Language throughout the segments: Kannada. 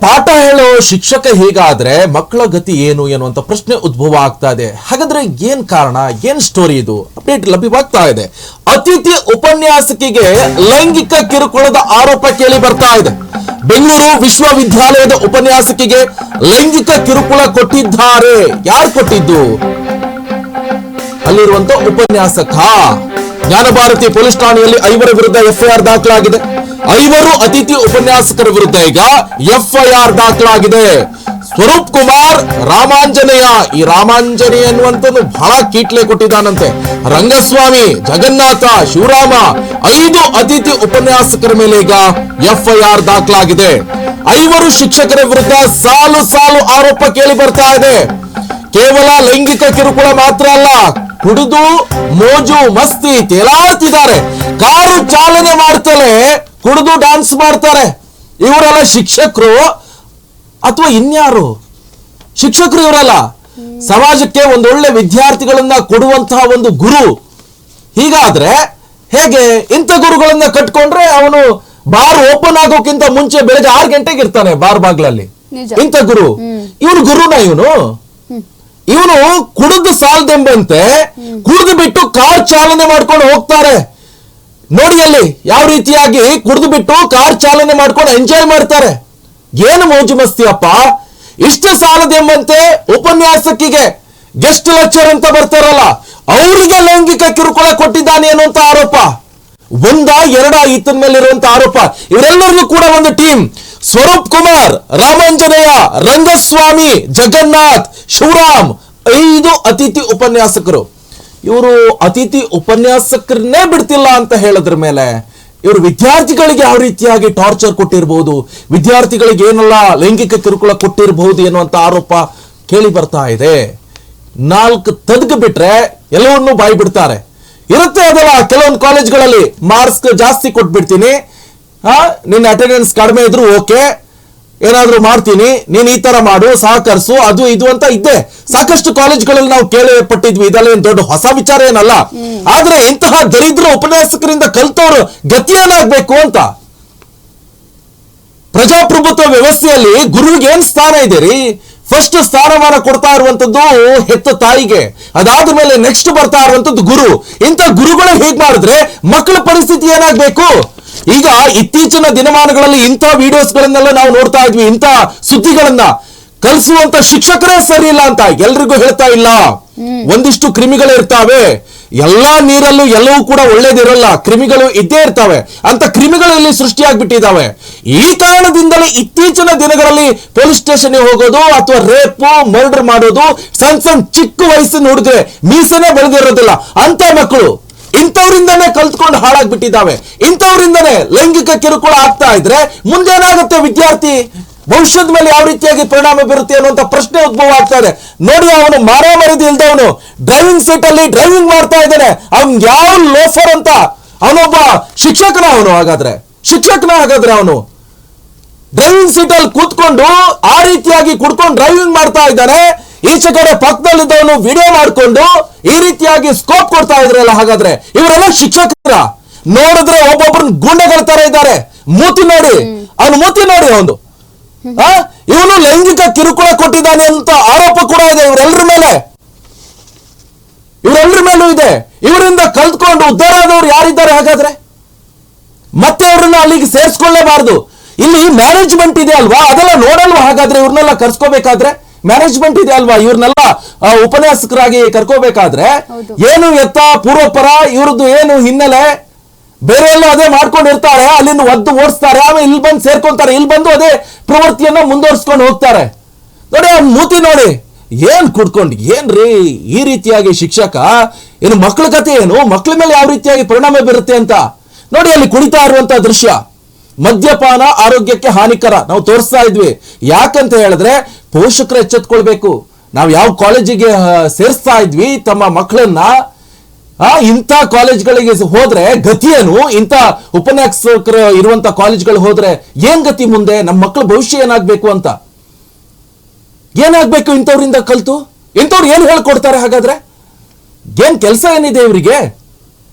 ಪಾಠ ಹೇಳೋ ಶಿಕ್ಷಕ ಹೀಗಾದ್ರೆ ಮಕ್ಕಳ ಗತಿ ಏನು ಎನ್ನುವಂತ ಪ್ರಶ್ನೆ ಉದ್ಭವ ಆಗ್ತಾ ಇದೆ. ಹಾಗಾದ್ರೆ ಏನ್ ಕಾರಣ, ಏನ್ ಸ್ಟೋರಿ ಇದು? ಅಪ್ಡೇಟ್ ಲಭ್ಯವಾಗ್ತಾ ಇದೆ. ಅತಿಥಿ ಉಪನ್ಯಾಸಕಿಗೆ ಲೈಂಗಿಕ ಕಿರುಕುಳದ ಆರೋಪ ಕೇಳಿ ಬರ್ತಾ ಇದೆ. ಬೆಂಗಳೂರು ವಿಶ್ವವಿದ್ಯಾಲಯದ ಉಪನ್ಯಾಸಕಿಗೆ ಲೈಂಗಿಕ ಕಿರುಕುಳ ಕೊಟ್ಟಿದ್ದಾರೆ. ಯಾರು ಕೊಟ್ಟಿದ್ದು? ಅಲ್ಲಿರುವಂತ ಉಪನ್ಯಾಸಕ. ಜ್ಞಾನಭಾರತಿ ಪೊಲೀಸ್ ಠಾಣೆಯಲ್ಲಿ 5 ವಿರುದ್ಧ ಎಫ್ಐಆರ್ ದಾಖಲಾಗಿದೆ. 5 ಅತಿಥಿ ಉಪನ್ಯಾಸಕರ ವಿರುದ್ಧ ಈಗ ಎಫ್ಐಆರ್ ದಾಖಲಾಗಿದೆ. ಸ್ವರೂಪ್ ಕುಮಾರ್, ರಾಮಾಂಜನೇಯ, ಈ ರಾಮಾಂಜನೇಯ ಅನ್ನುವಂಥದ್ದು ಬಹಳ ಕೀಟ್ಲೆ ಕೊಟ್ಟಿದ್ದಾನಂತೆ. ರಂಗಸ್ವಾಮಿ, ಜಗನ್ನಾಥ, ಶಿವರಾಮ 5 ಅತಿಥಿ ಉಪನ್ಯಾಸಕರ ಮೇಲೆ ಈಗ ಎಫ್ಐಆರ್ ದಾಖಲಾಗಿದೆ. 5 ಶಿಕ್ಷಕರ ವಿರುದ್ಧ ಸಾಲು ಸಾಲು ಆರೋಪ ಕೇಳಿ ಬರ್ತಾ ಇದೆ. ಕೇವಲ ಲೈಂಗಿಕ ಕಿರುಕುಳ ಮಾತ್ರ ಅಲ್ಲ, ಕುಡಿದು ಮೋಜು ಮಸ್ತಿ ತೇಲಾಡ್ತಿದ್ದಾರೆ. ಕಾರು ಚಾಲನೆ ಮಾಡ್ತಾರೆ, ಕುಡಿದು ಡ್ಯಾನ್ಸ್ ಮಾಡ್ತಾರೆ. ಇವರೆಲ್ಲ ಶಿಕ್ಷಕರು ಅಥವಾ ಇನ್ಯಾರು? ಶಿಕ್ಷಕರು ಇವರಲ್ಲ, ಸಮಾಜಕ್ಕೆ ಒಂದೊಳ್ಳೆ ವಿದ್ಯಾರ್ಥಿಗಳನ್ನ ಕೊಡುವಂತಹ ಒಂದು ಗುರು. ಹೀಗಾದ್ರೆ ಹೇಗೆ? ಇಂಥ ಗುರುಗಳನ್ನ ಕಟ್ಕೊಂಡ್ರೆ ಅವನು ಬಾರ್ ಓಪನ್ ಆಗೋಕ್ಕಿಂತ ಮುಂಚೆ ಬೆಳಗ್ಗೆ 6 ಗಂಟೆಗೆ ಇರ್ತಾನೆ ಬಾರ್ ಬಾಗ್ಲಲ್ಲಿ. ಇಂಥ ಗುರು ಇವನು ಗುರುನ? ಇವನು ಕುಡಿದು ಸಾಲದೆಂಬಂತೆ ಕುಡಿದು ಬಿಟ್ಟು ಕಾರ್ ಚಾಲನೆ ಮಾಡ್ಕೊಂಡು ಹೋಗ್ತಾರೆ. ನೋಡಿ ಅಲ್ಲಿ ಯಾವ ರೀತಿಯಾಗಿ ಕುಡಿದು ಬಿಟ್ಟು ಕಾರ್ ಚಾಲನೆ ಮಾಡ್ಕೊಂಡು ಎಂಜಾಯ್ ಮಾಡ್ತಾರೆ. ಏನು ಮೋಜು ಮಸ್ತಿ ಅಪ್ಪ! ಇಷ್ಟು ಸಾಲದೆಂಬಂತೆ ಉಪನ್ಯಾಸಕಿಗೆ ಗೆಸ್ಟ್ ಲೆಕ್ಚರ್ ಅಂತ ಬರ್ತಾರಲ್ಲ, ಅವರಿಗೆ ಲೈಂಗಿಕ ಕಿರುಕುಳ ಕೊಟ್ಟಿದ್ದಾನೆ ಅನ್ನುವಂತ ಆರೋಪ. 1-2 ಈತನ ಮೇಲೆ ಇರುವಂತ ಆರೋಪ. ಇವರೆಲ್ಲರಿಗೂ ಕೂಡ ಒಂದು ಟೀಮ್. ಸ್ವರೂಪ್ ಕುಮಾರ್, ರಾಮಾಂಜನೇಯ, ರಂಗಸ್ವಾಮಿ, ಜಗನ್ನಾಥ್, ಶಿವರಾಮ್ 5 ಅತಿಥಿ ಉಪನ್ಯಾಸಕರು. ಇವರು ಅತಿಥಿ ಉಪನ್ಯಾಸಕರನ್ನೇ ಬಿಡ್ತಿಲ್ಲ ಅಂತ ಹೇಳದ್ರ ಮೇಲೆ ಇವರು ವಿದ್ಯಾರ್ಥಿಗಳಿಗೆ ಯಾವ ರೀತಿಯಾಗಿ ಟಾರ್ಚರ್ ಕೊಟ್ಟಿರಬಹುದು, ವಿದ್ಯಾರ್ಥಿಗಳಿಗೆ ಏನೆಲ್ಲ ಲೈಂಗಿಕ ಕಿರುಕುಳ ಕೊಟ್ಟಿರಬಹುದು ಎನ್ನುವಂತ ಆರೋಪ ಕೇಳಿ ಬರ್ತಾ ಇದೆ. 4 ತದ್ಗ ಬಿಟ್ರೆ ಎಲ್ಲವನ್ನೂ ಬಾಯಿ ಬಿಡ್ತಾರೆ. ಇರುತ್ತೆ ಅದಲ್ಲ, ಕೆಲವೊಂದು ಕಾಲೇಜ್ಗಳಲ್ಲಿ ಮಾರ್ಕ್ಸ್ ಜಾಸ್ತಿ ಕೊಟ್ಬಿಡ್ತೀನಿ, ನಿನ್ನ ಅಟೆಂಡೆನ್ಸ್ ಕಡಿಮೆ ಇದ್ರು ಓಕೆ, ಏನಾದ್ರೂ ಮಾಡ್ತೀನಿ, ನೀನ್ ಈ ತರ ಮಾಡು, ಸಹಕರಿಸು, ಅದು ಇದು ಅಂತ ಇದ್ದೆ. ಸಾಕಷ್ಟು ಕಾಲೇಜ್ಗಳಲ್ಲಿ ನಾವು ಕೇಳಪಟ್ಟಿದ್ವಿ. ಇದೆಲ್ಲ ಏನ್ ದೊಡ್ಡ ಹೊಸ ವಿಚಾರ ಏನಲ್ಲ. ಆದ್ರೆ ಇಂತಹ ದರಿದ್ರ ಉಪನ್ಯಾಸಕರಿಂದ ಕಲ್ತವ್ರು ಗತಿ ಏನಾಗ್ಬೇಕು ಅಂತ. ಪ್ರಜಾಪ್ರಭುತ್ವ ವ್ಯವಸ್ಥೆಯಲ್ಲಿ ಗುರುವಿಗೆ ಏನ್ ಸ್ಥಾನ ಇದೆ ರೀ? ಫಸ್ಟ್ ಸ್ಥಾನಮಾನ ಕೊಡ್ತಾ ಇರುವಂತದ್ದು ಹೆತ್ತ ತಾಯಿಗೆ, ಅದಾದ ಮೇಲೆ ನೆಕ್ಸ್ಟ್ ಬರ್ತಾ ಇರುವಂತದ್ದು ಗುರು. ಇಂಥ ಗುರುಗಳು ಹೇಗ್ ಮಾಡಿದ್ರೆ ಮಕ್ಕಳ ಪರಿಸ್ಥಿತಿ ಏನಾಗ್ಬೇಕು? ಈಗ ಇತ್ತೀಚಿನ ದಿನಮಾನಗಳಲ್ಲಿ ಇಂಥ ವಿಡಿಯೋಸ್ ಗಳನ್ನೆಲ್ಲ ನಾವು ನೋಡ್ತಾ ಇದ್ವಿ. ಇಂಥ ಸುದ್ದಿಗಳನ್ನ ಕಲಿಸುವಂತ ಶಿಕ್ಷಕರೇ ಸರಿ ಇಲ್ಲ ಅಂತ ಎಲ್ರಿಗೂ ಹೇಳ್ತಾ ಇಲ್ಲ. ಒಂದಿಷ್ಟು ಕ್ರಿಮಿಗಳು ಇರ್ತಾವೆ. ಎಲ್ಲಾ ನೀರಲ್ಲೂ ಎಲ್ಲವೂ ಕೂಡ ಒಳ್ಳೇದಿರಲ್ಲ, ಕ್ರಿಮಿಗಳು ಇದ್ದೇ ಇರ್ತಾವೆ. ಅಂತ ಕ್ರಿಮಿಗಳಲ್ಲಿ ಸೃಷ್ಟಿಯಾಗ್ಬಿಟ್ಟಿದ್ದಾವೆ. ಈ ಕಾರಣದಿಂದಲೇ ಇತ್ತೀಚಿನ ದಿನಗಳಲ್ಲಿ ಪೊಲೀಸ್ ಸ್ಟೇಷನ್ಗೆ ಹೋಗೋದು ಅಥವಾ ರೇಪು ಮರ್ಡರ್ ಮಾಡೋದು, ಸಣ್ಣ ಚಿಕ್ಕ ವಯಸ್ಸಿನ ಹುಡುಗರೆ, ಮೀಸನೆ ಬೆಳೆದಿರೋದಿಲ್ಲ ಅಂತ ಮಕ್ಕಳು ಇಂಥವ್ರಿಂದನೇ ಕಲ್ತ್ಕೊಂಡು ಹಾಳಾಗ್ಬಿಟ್ಟಿದ್ದಾವೆ. ಇಂಥವ್ರಿಂದನೇ ಲೈಂಗಿಕ ಕಿರುಕುಳ ಆಗ್ತಾ ಇದ್ರೆ ಮುಂದೇನಾಗುತ್ತೆ? ವಿದ್ಯಾರ್ಥಿ ಭವಿಷ್ಯದ ಮೇಲೆ ಯಾವ ರೀತಿಯಾಗಿ ಪರಿಣಾಮ ಬೀರುತ್ತೆ ಅನ್ನುವಂತ ಪ್ರಶ್ನೆ ಉದ್ಭವ ಆಗ್ತಾ ಇದೆ. ನೋಡಿ, ಅವನು ಮಾರಾಮರಿದು ಇಲ್ದವನು ಡ್ರೈವಿಂಗ್ ಸೀಟ್ ಅಲ್ಲಿ ಡ್ರೈವಿಂಗ್ ಮಾಡ್ತಾ ಇದ್ದಾನೆ. ಅವ್ನ್ ಯಾವ ಲೋಫರ್ ಅಂತ? ಅವನೊಬ್ಬ ಶಿಕ್ಷಕನ? ಹಾಗಾದ್ರೆ ಅವನು ಡ್ರೈವಿಂಗ್ ಸೀಟ್ ಅಲ್ಲಿ ಕೂತ್ಕೊಂಡು ಆ ರೀತಿಯಾಗಿ ಕುಡ್ಕೊಂಡು ಡ್ರೈವಿಂಗ್ ಮಾಡ್ತಾ ಇದ್ದಾನೆ. ಈಚೆ ಕಡೆ ಪಕ್ಕದಲ್ಲಿದ್ದವನು ವಿಡಿಯೋ ಮಾಡ್ಕೊಂಡು ಈ ರೀತಿಯಾಗಿ ಸ್ಕೋಪ್ ಕೊಡ್ತಾ ಇದ್ರಲ್ಲ. ಹಾಗಾದ್ರೆ ಇವರೆಲ್ಲ ಶಿಕ್ಷಕರ? ನೋಡಿದ್ರೆ ಒಬ್ಬೊಬ್ಬರನ್ನ ಗುಂಡೆಗಳ ತರ ಇದ್ದಾರೆ. ಮೂತಿ ನೋಡಿ, ಅವನು ಇವನು ಲೈಂಗಿಕ ಕಿರುಕುಳ ಕೊಟ್ಟಿದ್ದಾನೆ ಅಂತ ಆರೋಪ ಕೂಡ ಇದೆ ಇವರೆಲ್ಲರ ಮೇಲೂ ಇದೆ. ಇವರಿಂದ ಕಲ್ತ್ಕೊಂಡು ಉದ್ಧಾರ ಆದವ್ರು ಯಾರಿದ್ದಾರೆ ಹಾಗಾದ್ರೆ? ಮತ್ತೆ ಅವ್ರನ್ನ ಅಲ್ಲಿಗೆ ಸೇರಿಸ್ಕೊಳ್ಳೇಬಾರದು. ಇಲ್ಲಿ ಮ್ಯಾನೇಜ್ಮೆಂಟ್ ಇದೆ ಅಲ್ವಾ, ಅದೆಲ್ಲ ನೋಡಲ್ವಾ? ಹಾಗಾದ್ರೆ ಇವ್ರನ್ನೆಲ್ಲ ಕರ್ಸ್ಕೋಬೇಕಾದ್ರೆ ಮ್ಯಾನೇಜ್ಮೆಂಟ್ ಇದೆ ಅಲ್ವಾ? ಇವ್ರನ್ನೆಲ್ಲ ಉಪನ್ಯಾಸಕರಾಗಿ ಕರ್ಕೋಬೇಕಾದ್ರೆ ಏನು ಎತ್ತ ಪೂರ್ವಪರ ಇವ್ರದ್ದು ಏನು ಹಿನ್ನೆಲೆ, ಬೇರೆ ಎಲ್ಲ ಅದೇ ಮಾಡ್ಕೊಂಡಿರ್ತಾರೆ. ಅಲ್ಲಿಂದ ಒದ್ದು ಓಡಿಸ್ತಾರೆ, ಆಮೇಲೆ ಇಲ್ಲಿ ಬಂದು ಸೇರ್ಕೊಂತಾರೆ, ಇಲ್ಲಿ ಬಂದು ಅದೇ ಪ್ರವೃತ್ತಿಯನ್ನ ಮುಂದುವರಿಸ್ಕೊಂಡು ಹೋಗ್ತಾರೆ. ನೋಡಿ ಅವ್ನ ಮೂತಿ ನೋಡಿ, ಏನ್ ಕುಡ್ಕೊಂಡು ಏನ್ರಿ ಈ ರೀತಿಯಾಗಿ ಶಿಕ್ಷಕ? ಏನು ಮಕ್ಕಳ ಕತೆ ಏನು? ಮಕ್ಕಳ ಮೇಲೆ ಯಾವ ರೀತಿಯಾಗಿ ಪರಿಣಾಮ ಬೀರುತ್ತೆ ಅಂತ ನೋಡಿ. ಅಲ್ಲಿ ಕುಡಿತಾ ಇರುವಂತ ದೃಶ್ಯ. ಮದ್ಯಪಾನ ಆರೋಗ್ಯಕ್ಕೆ ಹಾನಿಕರ ನಾವು ತೋರಿಸ್ತಾ ಇದ್ವಿ. ಯಾಕಂತ ಹೇಳಿದ್ರೆ ಪೋಷಕರು ಎಚ್ಚೆತ್ಕೊಳ್ಬೇಕು. ನಾವು ಯಾವ ಕಾಲೇಜಿಗೆ ಸೇರಿಸ್ತಾ ಇದ್ವಿ ತಮ್ಮ ಮಕ್ಕಳನ್ನ, ಇಂಥ ಕಾಲೇಜ್ಗಳಿಗೆ ಹೋದ್ರೆ ಗತಿಯೇನು? ಇಂಥ ಉಪನ್ಯಾಸಕರು ಇರುವಂತ ಕಾಲೇಜ್ಗಳು ಹೋದ್ರೆ ಏನ್ ಗತಿ ಮುಂದೆ? ನಮ್ಮ ಮಕ್ಕಳ ಭವಿಷ್ಯ ಏನಾಗ್ಬೇಕು ಅಂತ, ಏನಾಗ್ಬೇಕು ಇಂಥವ್ರಿಂದ ಕಲ್ತು? ಇಂಥವ್ರು ಏನ್ ಹೇಳ್ಕೊಡ್ತಾರೆ ಹಾಗಾದ್ರೆ? ಏನ್ ಕೆಲಸ ಏನಿದೆ ಇವರಿಗೆ?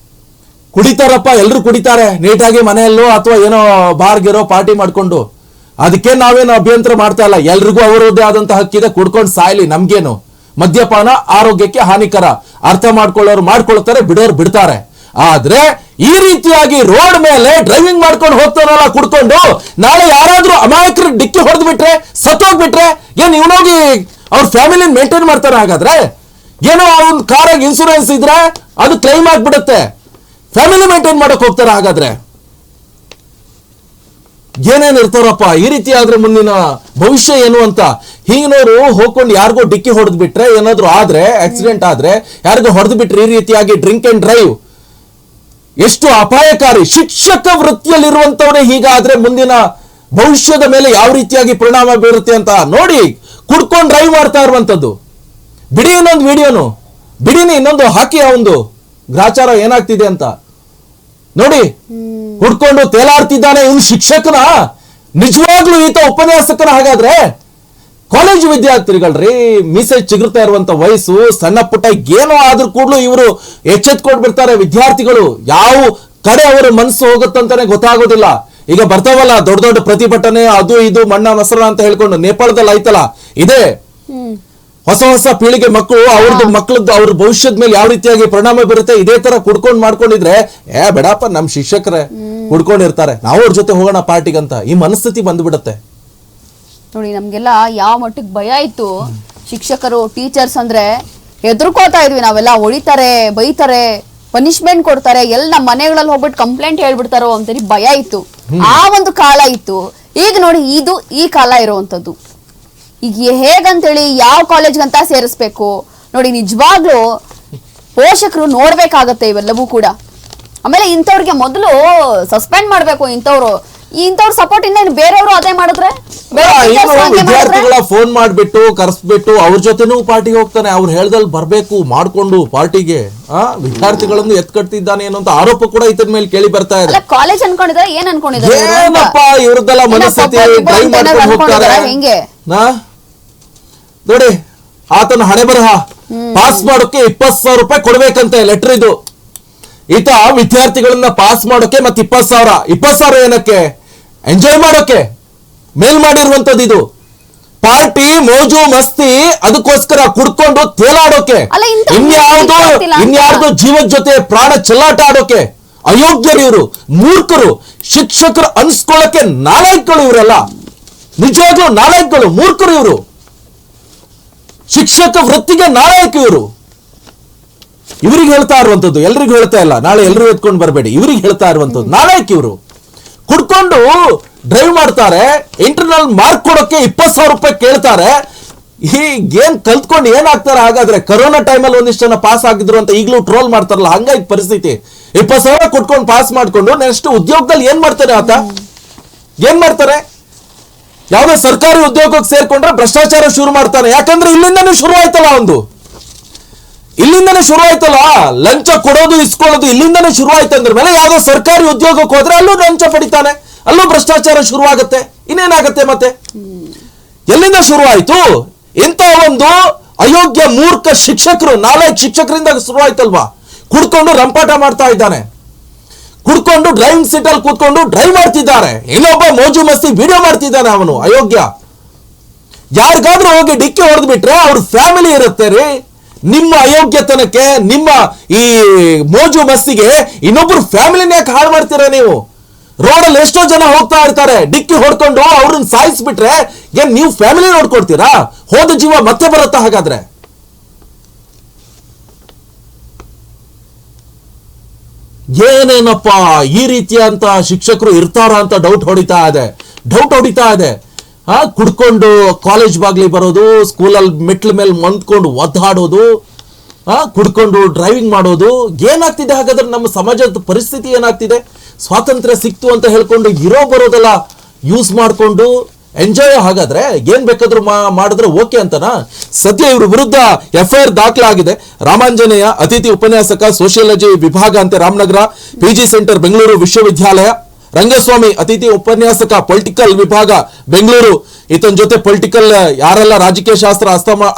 ಕುಡಿತಾರಪ್ಪ, ಎಲ್ರು ಕುಡಿತಾರೆ ನೀಟಾಗಿ ಮನೆಯಲ್ಲೋ ಅಥವಾ ಏನೋ ಬಾರ್ಗಿರೋ ಪಾರ್ಟಿ ಮಾಡ್ಕೊಂಡು. ಅದಕ್ಕೆ ನಾವೇನು ಅಭ್ಯಂತರ ಮಾಡ್ತಾ ಇಲ್ಲ. ಎಲ್ರಿಗೂ ಅವರದ್ದೇ ಆದಂತಹ ಹಕ್ಕಿದೆ, ಕುಡ್ಕೊಂಡು ಸಾಯ್ಲಿ, ನಮ್ಗೇನು. ಮದ್ಯಪಾನ ಆರೋಗ್ಯಕ್ಕೆ ಹಾನಿಕರ, ಅರ್ಥ ಮಾಡ್ಕೊಳ್ಳೋರು ಮಾಡ್ಕೊಳ್ತಾರೆ, ಬಿಡೋರು ಬಿಡ್ತಾರೆ. ಆದ್ರೆ ಈ ರೀತಿಯಾಗಿ ರೋಡ್ ಮೇಲೆ ಡ್ರೈವಿಂಗ್ ಮಾಡ್ಕೊಂಡು ಹೋಗ್ತಾರಲ್ಲ ಕುಡ್ಕೊಂಡು, ನಾಳೆ ಯಾರಾದ್ರೂ ಅಮಾಯಕರು ಡಿಕ್ಕಿ ಹೊಡೆದು ಬಿಟ್ರೆ, ಸತ್ತೋಗ್ಬಿಟ್ರೆ, ಏನ್ ಇವನೋಗಿ ಅವ್ರ ಫ್ಯಾಮಿಲಿ ಮೇಂಟೈನ್ ಮಾಡ್ತಾರೆ? ಹಾಗಾದ್ರೆ ಏನೋ ಅವ್ನ ಕಾರಾಗ ಇನ್ಸೂರೆನ್ಸ್ ಇದ್ರೆ ಅದು ಕ್ಲೈಮ್ ಆಗ್ಬಿಡುತ್ತೆ, ಫ್ಯಾಮಿಲಿ ಮೇಂಟೈನ್ ಮಾಡಕ್ ಹೋಗ್ತಾರೆ. ಹಾಗಾದ್ರೆ ಏನೇನ್ ಇರ್ತಾರಪ್ಪ ಈ ರೀತಿ ಆದ್ರೆ ಮುಂದಿನ ಭವಿಷ್ಯ ಏನು ಅಂತ. ಹೀಗಿನವರು ಹೋಗ್ಕೊಂಡು ಯಾರಿಗೋ ಡಿಕ್ಕಿ ಹೊಡೆದ್ ಬಿಟ್ರೆ, ಏನಾದ್ರು ಆದ್ರೆ, ಆಕ್ಸಿಡೆಂಟ್ ಆದ್ರೆ, ಯಾರಿಗೋ ಹೊಡೆದು ಬಿಟ್ರೆ ಈ ರೀತಿಯಾಗಿ ಡ್ರಿಂಕ್ ಅಂಡ್ ಡ್ರೈವ್ ಎಷ್ಟು ಅಪಾಯಕಾರಿ. ಶಿಕ್ಷಕ ವೃತ್ತಿಯಲ್ಲಿರುವಂತವರೇ ಹೀಗಾದ್ರೆ ಮುಂದಿನ ಭವಿಷ್ಯದ ಮೇಲೆ ಯಾವ ರೀತಿಯಾಗಿ ಪರಿಣಾಮ ಬೀರುತ್ತೆ ಅಂತ ನೋಡಿ. ಕುಡ್ಕೊಂಡು ಡ್ರೈವ್ ಮಾಡ್ತಾ ಇರುವಂತದ್ದು. ಬಿಡಿ ಇನ್ನೊಂದು ವಿಡಿಯೋನು, ಬಿಡಿನಿ ಇನ್ನೊಂದು ಹಾಕಿ ಆ ಒಂದು ಗ್ರಾಚಾರ ಏನಾಗ್ತಿದೆ ಅಂತ ನೋಡಿ. ಕುಡ್ಕೊಂಡು ತೇಲಾಡ್ತಿದ್ದಾನೆ ಇವನು ಶಿಕ್ಷಕನ, ನಿಜವಾಗ್ಲೂ ಈತ ಉಪನ್ಯಾಸಕನ? ಹಾಗಾದ್ರೆ ಕಾಲೇಜು ವಿದ್ಯಾರ್ಥಿಗಳ್ರಿ, ಮೀಸೆ ಚಿಗುರ್ತಾ ಇರುವಂತ ವಯಸ್ಸು, ಸಣ್ಣ ಪುಟ್ಟ ಏನೋ ಆದ್ರೂ ಕೂಡಲೂ ಇವರು ಎಚ್ಚೆತ್ಕೊಂಡ್ಬಿಡ್ತಾರೆ ವಿದ್ಯಾರ್ಥಿಗಳು. ಯಾವ ಕಡೆ ಅವರ ಮನಸ್ಸು ಹೋಗುತ್ತಂತಾನೆ ಗೊತ್ತಾಗೋದಿಲ್ಲ. ಈಗ ಬರ್ತಾವಲ್ಲ ದೊಡ್ಡ ದೊಡ್ಡ ಪ್ರತಿಭಟನೆ, ಅದು ಇದು ಮಣ್ಣ ಮೊಸರ ಅಂತ ಹೇಳ್ಕೊಂಡು, ನೇಪಾಳದಲ್ಲಿ ಆಯ್ತಲ್ಲ ಇದೆ. ಹೊಸ ಹೊಸ ಪೀಳಿಗೆ ಮಕ್ಕಳು, ಮಕ್ಕಳದ್ದು ಅವ್ರ ಭವಿಷ್ಯದ ಮೇಲೆ ಯಾವ ರೀತಿಯಾಗಿ ಪರಿಣಾಮ ಬೀರುತ್ತೆ. ಇದೇ ತರ ಕುಡ್ಕೊಂಡು ಮಾಡ್ಕೊಂಡಿದ್ರೆ, ಬೇಡಪ್ಪ ನಮ್ ಶಿಕ್ಷಕರೇ ಕುಡ್ಕೊಂಡಿರ್ತಾರೆ, ನಾವು ಅವ್ರ ಜೊತೆ ಹೋಗೋಣ ಪಾರ್ಟಿಗಂತ ಈ ಮನಸ್ಥಿತಿ ಬಂದ್ಬಿಡತ್ತೆ ನೋಡಿ. ನಮ್ಗೆಲ್ಲ ಯಾವ ಮಟ್ಟಿಗೆ ಭಯ ಇತ್ತು, ಶಿಕ್ಷಕರು ಟೀಚರ್ಸ್ ಅಂದ್ರೆ ಹೆದರ್ಕೋತಾ ಇದ್ವಿ ನಾವೆಲ್ಲ. ಹೊಡಿತಾರೆ, ಬೈತಾರೆ, ಪನಿಷ್ಮೆಂಟ್ ಕೊಡ್ತಾರೆ, ಎಲ್ಲ ನಮ್ಮ ಮನೆಗಳಲ್ಲಿ ಹೋಗ್ಬಿಟ್ಟು ಕಂಪ್ಲೇಂಟ್ ಹೇಳ್ಬಿಡ್ತಾರೋ ಅಂತೇಳಿ ಭಯ ಇತ್ತು. ಆ ಒಂದು ಕಾಲ ಇತ್ತು. ಈಗ ನೋಡಿ ಇದು ಈ ಕಾಲ ಇರುವಂತದ್ದು. ಈಗ ಹೇಗಂತೇಳಿ ಯಾವ ಕಾಲೇಜ್ಗಂತ ಸೇರಿಸ್ಬೇಕು ನೋಡಿ. ನಿಜವಾಗ್ಲೂ ಪೋಷಕರು ನೋಡ್ಬೇಕಾಗತ್ತೆ ಇವೆಲ್ಲವೂ ಕೂಡ. ಆಮೇಲೆ ಇಂಥವ್ರಿಗೆ ಮೊದಲು ಸಸ್ಪೆಂಡ್ ಮಾಡ್ಬೇಕು. ಇಂಥವ್ರ ಸಪೋರ್ಟ್ ಇಂದ ಬೇರೆಯವರು ಅದೇ ಮಾಡಿದ್ರೆ, ವಿದ್ಯಾರ್ಥಿಗಳ ಫೋನ್ ಮಾಡ್ಬಿಟ್ಟು ಕರೆಸ್ಬಿಟ್ಟು ಅವ್ರ ಜೊತೆನೂ ಪಾರ್ಟಿಗೆ ಹೋಗ್ತಾನೆ. ಅವ್ರು ಹೇಳ್ದಲ್ಲಿ ಬರ್ಬೇಕು ಮಾಡ್ಕೊಂಡು ಪಾರ್ಟಿಗೆ ವಿದ್ಯಾರ್ಥಿಗಳನ್ನು ಎತ್ಕಟ್ತಿದ್ದಾನೆ ಅನ್ನೋ ಆರೋಪ ಕೂಡ ಇತರ ಮೇಲೆ ಕೇಳಿ ಬರ್ತಾ ಇದೆ. ಕಾಲೇಜ್ ಅನ್ಕೊಂಡಿದ್ರೆ ಏನ್ ಅನ್ಕೊಂಡಿದ್ದಾರೆ? ಏನಪ್ಪ ಇವ್ರದ್ದೆಲ್ಲ ಮನಸ್ಥಿತಿ, ಡ್ರೈವ್ ಮಾಡ್ಕೊಂಡು ಹೋಗ್ತಾರೆ. ನೋಡಿ ಆತನ ಹಣೆ ಬರಹ, ಪಾಸ್ ಮಾಡೋಕೆ 20,000 ರೂಪಾಯಿ ಕೊಡ್ಬೇಕಂತೆ ಲೆಟರ್ ಇದು. ಈತ ವಿದ್ಯಾರ್ಥಿಗಳನ್ನ ಪಾಸ್ ಮಾಡೋಕೆ ಮತ್ತೆ 20,000 ಏನಕ್ಕೆ? ಎಂಜಾಯ್ ಮಾಡೋಕೆ ಮೇಲ್ ಮಾಡಿರುವಂತದ್ದು ಇದು. ಪಾರ್ಟಿ ಮೋಜು ಮಸ್ತಿ ಅದಕ್ಕೋಸ್ಕರ ಕುಡ್ಕೊಂಡು ತೇಲಾಡೋಕೆ, ಇನ್ಯಾರ್ದು ಜೀವದ ಜೊತೆ ಪ್ರಾಣ ಚೆಲ್ಲಾಟ ಆಡೋಕೆ. ಅಯೋಗ್ಯರು ಇವರು, ಮೂರ್ಖರು, ಶಿಕ್ಷಕರು ಅನ್ಸ್ಕೊಳ್ಳೋಕೆ ನಾಲಾಯಕ್ಗಳು ಇವರೆಲ್ಲ. ನಿಜವಾಗ್ಲೂ ನಾಲಾಯಕ್ಗಳು, ಮೂರ್ಖರು ಇವರು. ಶಿಕ್ಷಕ ವೃತ್ತಿಗೆ ನಾಲಾಯಕ ಇವರು. ಇವರಿಗೆ ಹೇಳ್ತಾ ಇರುವಂತದ್ದು, ಎಲ್ರಿಗೂ ಹೇಳ್ತಾ ಇಲ್ಲ, ನಾಳೆ ಎಲ್ರಿಗೂ ಎತ್ಕೊಂಡು ಬರಬೇಡಿ, ಇವರಿಗೆ ಹೇಳ್ತಾ ಇರುವಂತದ್ದು. ನಾಲಾಯಕ ಇವರು ಕುಡ್ಕೊಂಡು ಡ್ರೈವ್ ಮಾಡ್ತಾರೆ, ಇಂಟರ್ನಲ್ ಮಾರ್ಕ್ ಕೊಡೋಕೆ 20,000 ರೂಪಾಯಿ ಕೇಳ್ತಾರೆ. ಏನ್ ಕಲ್ತ್ಕೊಂಡು ಏನಾಗ್ತಾರೆ? ಹಾಗಾದ್ರೆ ಕರೋನಾ ಟೈಮಲ್ಲಿ ಒಂದಿಷ್ಟು ಜನ ಪಾಸ್ ಆಗಿದ್ರು ಅಂತ ಈಗಲೂ ಟ್ರೋಲ್ ಮಾಡ್ತಾರಲ್ಲ, ಹಂಗಾಗಿ ಪರಿಸ್ಥಿತಿ. 20,000 ಕೊಟ್ಕೊಂಡು ಪಾಸ್ ಮಾಡ್ಕೊಂಡು ನೆಕ್ಸ್ಟ್ ಉದ್ಯೋಗದಲ್ಲಿ ಏನ್ ಮಾಡ್ತಾರೆ ಆತ? ಏನ್ ಮಾಡ್ತಾರೆ? ಯಾವ್ದೋ ಸರ್ಕಾರಿ ಉದ್ಯೋಗಕ್ಕೆ ಸೇರ್ಕೊಂಡ್ರೆ ಭ್ರಷ್ಟಾಚಾರ ಶುರು ಮಾಡ್ತಾನೆ. ಯಾಕಂದ್ರೆ ಇಲ್ಲಿಂದನೇ ಶುರು ಆಯ್ತಲ್ಲ, ಇಲ್ಲಿಂದನೇ ಶುರು ಆಯ್ತಲ್ಲ, ಲಂಚ ಕೊಡೋದು ಇಸ್ಕೊಳ್ಳೋದು ಇಲ್ಲಿಂದನೇ ಶುರು ಆಯ್ತು. ಅಂದ್ರ ಮೇಲೆ ಯಾವ್ದೋ ಸರ್ಕಾರಿ ಉದ್ಯೋಗಕ್ಕೆ ಹೋದ್ರೆ ಅಲ್ಲೂ ಲಂಚ ಪಡಿತಾನೆ, ಅಲ್ಲೂ ಭ್ರಷ್ಟಾಚಾರ ಶುರು ಆಗತ್ತೆ. ಇನ್ನೇನಾಗತ್ತೆ ಮತ್ತೆ? ಎಲ್ಲಿಂದ ಶುರು ಆಯ್ತು? ಇಂಥ ಒಂದು ಅಯೋಗ್ಯ ಮೂರ್ಖ ಶಿಕ್ಷಕರು, 4 ಶಿಕ್ಷಕರಿಂದ ಶುರು ಆಯ್ತಲ್ವಾ? ಕುಡ್ಕೊಂಡು ರಂಪಾಟ ಮಾಡ್ತಾ ಇದ್ದಾನೆ, ಕುಡ್ಕೊಂಡು ಡ್ರೈವಿಂಗ್ ಸೀಟ್ ಅಲ್ಲಿ ಕೂತ್ಕೊಂಡು ಡ್ರೈವ್ ಮಾಡ್ತಿದ್ದಾರೆ. ಇನ್ನೊಬ್ಬ ಮೋಜು ಮಸ್ತಿ ವಿಡಿಯೋ ಮಾಡ್ತಿದ್ದಾನೆ ಅವನು, ಅಯೋಗ್ಯ. ಯಾರಿಗಾದ್ರೂ ಹೋಗಿ ಡಿಕ್ಕಿ ಹೊಡೆದು ಬಿಟ್ರೆ ಅವ್ರ ಫ್ಯಾಮಿಲಿ ಇರುತ್ತೆ ರೀ. ನಿಮ್ಮ ಅಯೋಗ್ಯತನಕ್ಕೆ, ನಿಮ್ಮ ಈ ಮೋಜು ಮಸ್ತಿಗೆ ಇನ್ನೊಬ್ರು ಫ್ಯಾಮಿಲಿನ ಯಾಕೆ ಹಾಳು ಮಾಡ್ತೀರಾ ನೀವು? ರೋಡಲ್ಲಿ ಎಷ್ಟೋ ಜನ ಹೋಗ್ತಾ ಇರ್ತಾರೆ, ಡಿಕ್ಕಿ ಹೊಡ್ಕೊಂಡು ಅವ್ರನ್ನ ಸಾಯಿಸ್ಬಿಟ್ರೆ ಏನ್ ನೀವು ಫ್ಯಾಮಿಲಿ ನೋಡ್ಕೊಡ್ತೀರಾ? ಹೋದ ಜೀವ ಮತ್ತೆ ಬರುತ್ತಾ? ಹಾಗಾದ್ರೆ ಏನೇನಪ್ಪ ಈ ರೀತಿಯಂತ ಶಿಕ್ಷಕರು ಇರ್ತಾರ ಅಂತ ಡೌಟ್ ಹೊಡಿತಾ ಇದೆ. ಕುಡ್ಕೊಂಡು ಕಾಲೇಜ್ ಬಾಗ್ಲಿ ಬರೋದು, ಸ್ಕೂಲಲ್ಲಿ ಮೆಟ್ಲ ಮೇಲೆ ಮಂದ್ಕೊಂಡು ಒದ್ದಾಡೋದು, ಕುಡ್ಕೊಂಡು ಡ್ರೈವಿಂಗ್ ಮಾಡೋದು. ಏನಾಗ್ತಿದೆ ಹಾಗಾದ್ರೆ? ನಮ್ಮ ಸಮಾಜದ ಪರಿಸ್ಥಿತಿ ಏನಾಗ್ತಿದೆ? ಸ್ವಾತಂತ್ರ್ಯ ಸಿಕ್ತು ಅಂತ ಹೇಳ್ಕೊಂಡು ಇರೋ ಬರೋದೆಲ್ಲ ಯೂಸ್ ಮಾಡ್ಕೊಂಡು ಎಂಜಾಯ್. ಹಾಗಾದ್ರೆ ಏನ್ ಬೇಕಾದ್ರೂ ಮಾಡಿದ್ರೆ ಓಕೆ ಅಂತನಾ? ಸದ್ಯ ಇವ್ರ ವಿರುದ್ಧ FIR ದಾಖಲಾಗಿದೆ. ರಾಮಾಂಜನೇಯ, ಅತಿಥಿ ಉಪನ್ಯಾಸಕ, ಸೋಷಿಯಾಲಜಿ ವಿಭಾಗ ಅಂತ, ರಾಮನಗರ PG ಸೆಂಟರ್ ಬೆಂಗಳೂರು ವಿಶ್ವವಿದ್ಯಾಲಯ. ರಂಗಸ್ವಾಮಿ, ಅತಿಥಿ ಉಪನ್ಯಾಸಕ, ಪೊಲಿಟಿಕಲ್ ವಿಭಾಗ ಬೆಂಗಳೂರು. ಈತನ ಜೊತೆ ಪೊಲಿಟಿಕಲ್ ಯಾರೆಲ್ಲ ರಾಜಕೀಯ ಶಾಸ್ತ್ರ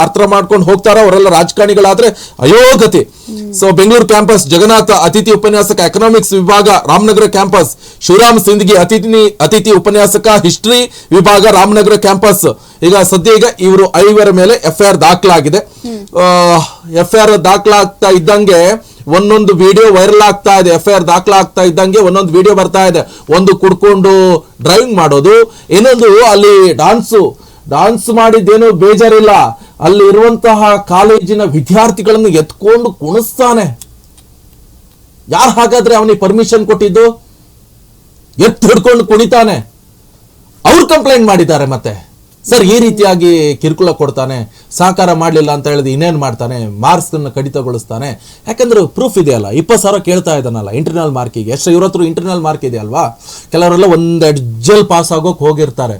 ಅರ್ಥ ಮಾಡ್ಕೊಂಡು ಹೋಗ್ತಾರೋ ಅವರೆಲ್ಲ ರಾಜಕಾರಣಿಗಳಾದ್ರೆ ಅಯೋಗತಿ. ಸೊ ಬೆಂಗಳೂರು ಕ್ಯಾಂಪಸ್ ಜಗನ್ನಾಥ ಅತಿಥಿ ಉಪನ್ಯಾಸಕ ಎಕನಾಮಿಕ್ಸ್ ವಿಭಾಗ ರಾಮನಗರ ಕ್ಯಾಂಪಸ್, ಶಿವರಾಮ್ ಸಿಂದಗಿ ಅತಿಥಿ ಉಪನ್ಯಾಸಕ ಹಿಸ್ಟ್ರಿ ವಿಭಾಗ ರಾಮನಗರ ಕ್ಯಾಂಪಸ್. ಈಗ ಸದ್ಯ ಇವರು 5 ಮೇಲೆ FIR ದಾಖಲಾಗಿದೆ. FIR ದಾಖಲಾಗ್ತಾ ಇದ್ದಂಗೆ ಒಂದೊಂದು ವಿಡಿಯೋ ವೈರಲ್ ಆಗ್ತಾ ಇದೆ. FIR ದಾಖಲಾಗ್ತಾ ಇದ್ದಂಗೆ ಒಂದೊಂದು ವಿಡಿಯೋ ಬರ್ತಾ ಇದೆ. ಒಂದು ಕುಡ್ಕೊಂಡು ಡ್ರೈವಿಂಗ್ ಮಾಡೋದು, ಇನ್ನೊಂದು ಅಲ್ಲಿ ಡಾನ್ಸ್ ಮಾಡಿದ್ದೇನು ಬೇಜಾರಿಲ್ಲ, ಅಲ್ಲಿ ಇರುವಂತಹ ಕಾಲೇಜಿನ ವಿದ್ಯಾರ್ಥಿಗಳನ್ನು ಎತ್ಕೊಂಡು ಕುಣಿಸ್ತಾನೆ. ಯಾರು ಹಾಗಾದ್ರೆ ಅವನಿಗೆ ಪರ್ಮಿಷನ್ ಕೊಟ್ಟಿದ್ದು? ಎತ್ತು ಹಿಡ್ಕೊಂಡು ಕುಣಿತಾನೆ. ಅವ್ರು ಕಂಪ್ಲೇಂಟ್ ಮಾಡಿದ್ದಾರೆ. ಮತ್ತೆ ಸರ್ ಈ ರೀತಿಯಾಗಿ ಕಿರುಕುಳ ಕೊಡ್ತಾನೆ, ಸಹಕಾರ ಮಾಡಲಿಲ್ಲ ಅಂತ ಹೇಳಿದ್ರೆ ಇನ್ನೇನು ಮಾಡ್ತಾನೆ, ಮಾರ್ಕ್ಸ್ ಕಡಿತಗೊಳಿಸ್ತಾನೆ. ಯಾಕಂದ್ರೆ ಪ್ರೂಫ್ ಇದೆಯಲ್ಲ, 20,000 ಕೇಳ್ತಾ ಇದ್ದಾನಲ್ಲ ಇಂಟರ್ನಲ್ ಮಾರ್ಕಿಗೆ. ಎಷ್ಟು ಇವ್ರ ಹತ್ರ ಇಂಟರ್ನಲ್ ಮಾರ್ಕ್ ಇದೆ ಅಲ್ವಾ? ಕೆಲವರೆಲ್ಲ ಒಂದು ಎಡ್ಜಲ್ ಪಾಸ್ ಆಗೋಕೆ ಹೋಗಿರ್ತಾರೆ.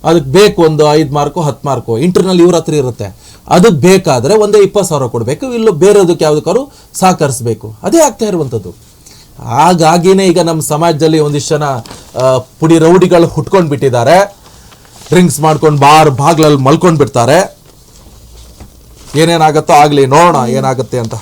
ಅದಕ್ಕೆ ಬೇಕು ಒಂದು 5 ಮಾರ್ಕು 10 ಮಾರ್ಕು ಇಂಟರ್ನಲ್ ಇವ್ರ ಹತ್ರ ಇರುತ್ತೆ. ಅದಕ್ಕೆ ಬೇಕಾದ್ರೆ ಒಂದೇ 20,000 ಕೊಡಬೇಕು, ಇಲ್ಲ ಬೇರೆದಕ್ಕೆ ಯಾವ್ದಕ್ಕಾದ್ರು ಸಹಕರಿಸಬೇಕು. ಅದೇ ಆಗ್ತಾ ಇರುವಂಥದ್ದು. ಹಾಗಾಗಿನೇ ಈಗ ನಮ್ಮ ಸಮಾಜದಲ್ಲಿ ಒಂದಿಷ್ಟು ಜನ ಪುಡಿ ರೌಡಿಗಳು ಹುಟ್ಕೊಂಡು ಬಿಟ್ಟಿದ್ದಾರೆ. ಡ್ರಿಂಕ್ಸ್ ಮಾಡ್ಕೊಂಡು ಬಾಗ್ಲಲ್ಲಿ ಮಲ್ಕೊಂಡು ಬಿಡ್ತಾರೆ. ಏನೇನಾಗತ್ತೋ ಆಗ್ಲಿ, ನೋಡೋಣ ಏನಾಗುತ್ತೆ ಅಂತ.